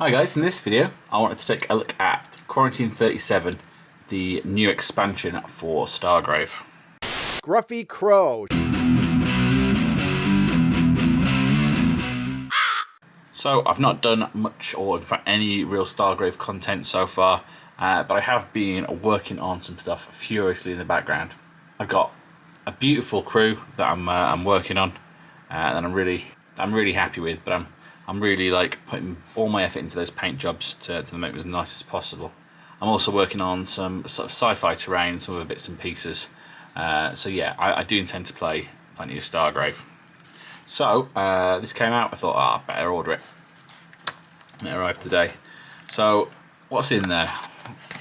Hi guys, in this video I wanted to take a look at Quarantine 37, the new expansion for Stargrave. Gruffy Crow. So I've not done much or in fact any real Stargrave content so far, but I have been working on some stuff furiously in the background. I've got a beautiful crew that I'm working on, and I'm really happy with, but I'm really like putting all my effort into those paint jobs to make them as nice as possible. I'm also working on some sort of sci-fi terrain, some other bits and pieces. So yeah, I do intend to play plenty of Stargrave. So this came out, I thought, I better order it. And it arrived today. So what's in there?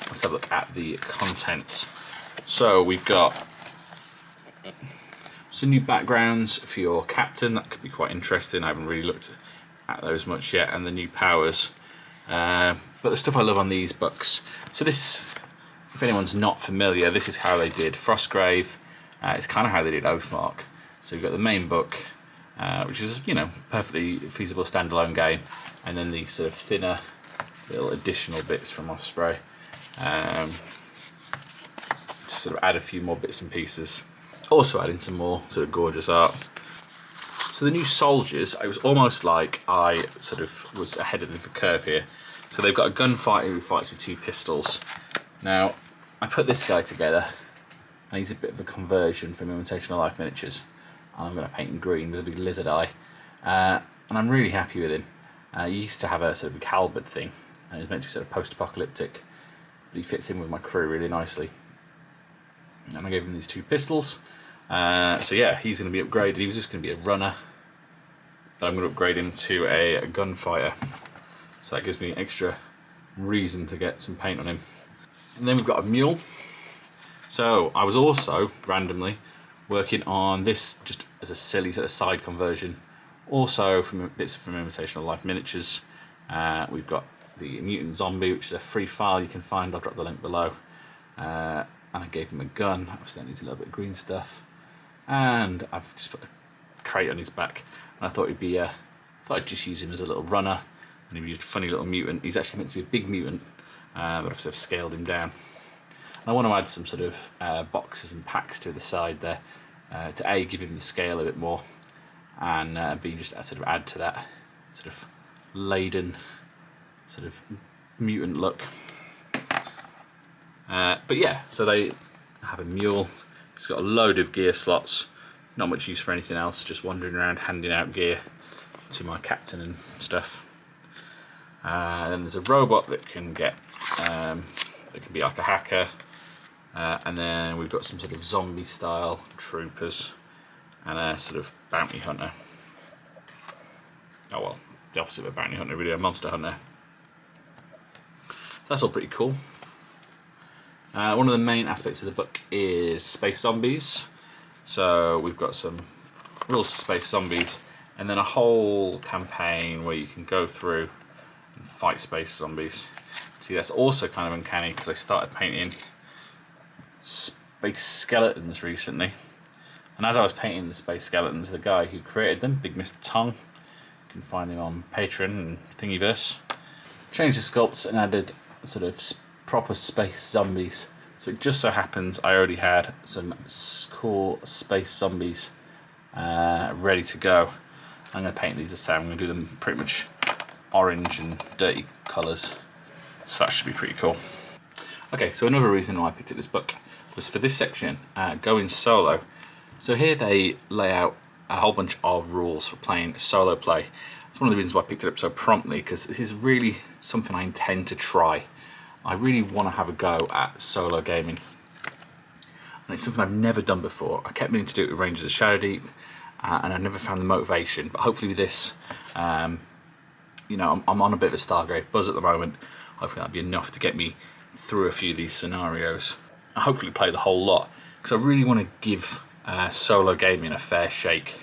Let's have a look at the contents. So we've got some new backgrounds for your captain. That could be quite interesting. I haven't really looked at those much yet, and the new powers. But the stuff I love on these books. So this, if anyone's not familiar, this is how they did Frostgrave. It's kind of how they did Oathmark. So you've got the main book, which is, you know, perfectly feasible standalone game, and then these sort of thinner little additional bits from Osprey to sort of add a few more bits and pieces. Also adding some more sort of gorgeous art. So the new soldiers, it was almost like I sort of was ahead of the curve here. So they've got a gunfighter who fights with two pistols. Now, I put this guy together, and he's a bit of a conversion from Imitation of Life miniatures. I'm going to paint him green with a big lizard eye, and I'm really happy with him. He used to have a sort of big halberd thing, and he's meant to be sort of post-apocalyptic, but he fits in with my crew really nicely. And I gave him these two pistols. So yeah, he's going to be upgraded. He was just going to be a runner, but I'm going to upgrade him to a gunfighter. So that gives me extra reason to get some paint on him. And then we've got a mule. So I was also randomly working on this just as a silly sort of side conversion. Also from bits from Imitation of Life miniatures. We've got the Mutant Zombie, which is a free file you can find. I'll drop the link below. And I gave him a gun. Obviously that needs a little bit of green stuff. And I've just put a crate on his back. And I thought he'd be, thought I'd just use him as a little runner. And he'd be a funny little mutant. He's actually meant to be a big mutant, but I've sort of scaled him down. And I want to add some sort of boxes and packs to the side there to A, give him the scale a bit more, and B, just sort of add to that sort of laden sort of mutant look. But yeah, so they have a mule. He's got a load of gear slots, not much use for anything else, just wandering around handing out gear to my captain and stuff. Then there's a robot that can get, that can be like a hacker. And then we've got some sort of zombie style troopers and a sort of bounty hunter. Oh well, the opposite of a bounty hunter, really, a monster hunter. So that's all pretty cool. One of the main aspects of the book is space zombies. So we've got some rules for space zombies, and then a whole campaign where you can go through and fight space zombies. See, that's also kind of uncanny because I started painting space skeletons recently, and as I was painting the space skeletons, the guy who created them, Big Mr. Tong, you can find him on Patreon and Thingiverse, changed the sculpts and added sort of proper space zombies. So it just so happens I already had some cool space zombies ready to go. I'm going to paint these the same. I'm going to do them pretty much orange and dirty colours, so that should be pretty cool. Okay, so another reason why I picked up this book was for this section, going solo. So here they lay out a whole bunch of rules for playing solo play. It's one of the reasons why I picked it up so promptly, because this is really something I intend to try. I really want to have a go at solo gaming. And it's something I've never done before. I kept meaning to do it with Rangers of Shadowdeep, and I never found the motivation. But hopefully with this, you know, I'm on a bit of a Stargrave buzz at the moment. Hopefully that'll be enough to get me through a few of these scenarios. I hopefully play the whole lot, because I really want to give solo gaming a fair shake.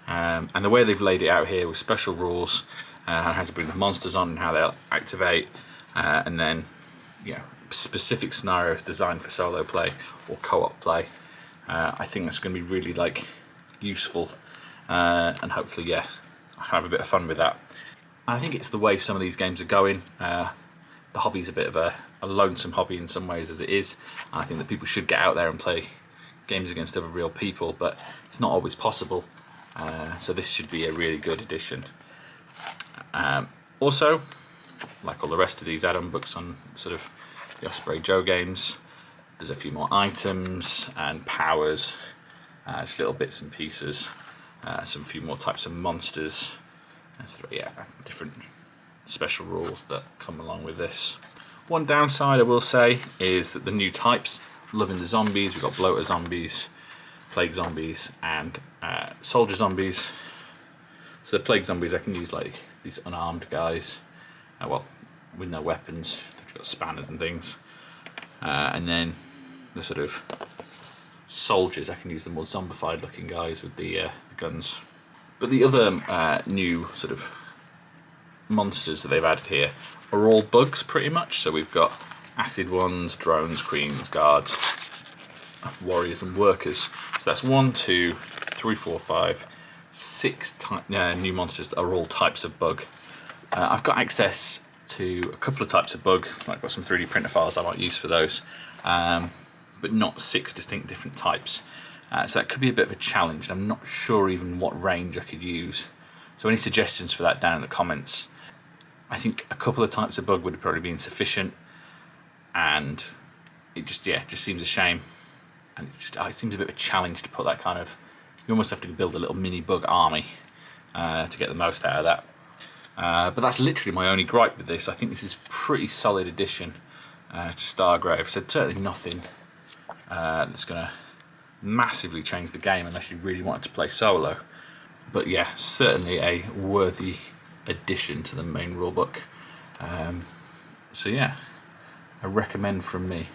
And the way they've laid it out here with special rules, how to bring the monsters on and how they'll activate, and then, you know, specific scenarios designed for solo play or co-op play. I think that's going to be really like useful, and hopefully, yeah, I can have a bit of fun with that. I think it's the way some of these games are going. The hobby's a bit of a lonesome hobby in some ways as it is. And I think that people should get out there and play games against other real people, but it's not always possible. So this should be a really good addition. Also, like all the rest of these add-on books on sort of the Osprey Joe games, there's a few more items and powers, just little bits and pieces, some few more types of monsters, and sort of, yeah, different special rules that come along with this. One downside I will say is that the new types, loving the zombies, we've got bloater zombies, plague zombies, and soldier zombies. So the plague zombies I can use like these unarmed guys, well, with no weapons, they've got spanners and things. And then the sort of soldiers, I can use the more zombified looking guys with the guns. But the other new sort of monsters that they've added here are all bugs pretty much. So we've got acid ones, drones, queens, guards, warriors and workers. So that's 1, 2, 3, 4, 5, 6 new monsters that are all types of bug. I've got access to a couple of types of bug. I've got some 3D printer files I might use for those, but not 6 distinct different types. So that could be a bit of a challenge. I'm not sure even what range I could use. So any suggestions for that down in the comments. I think a couple of types of bug would have probably been sufficient, and it just seems a shame. And it seems a bit of a challenge to put that kind of. You almost have to build a little mini bug army to get the most out of that. But that's literally my only gripe with this. I think this is a pretty solid addition to Stargrave. So certainly nothing that's going to massively change the game unless you really wanted to play solo. But yeah, certainly a worthy addition to the main rulebook. So yeah, a recommend from me.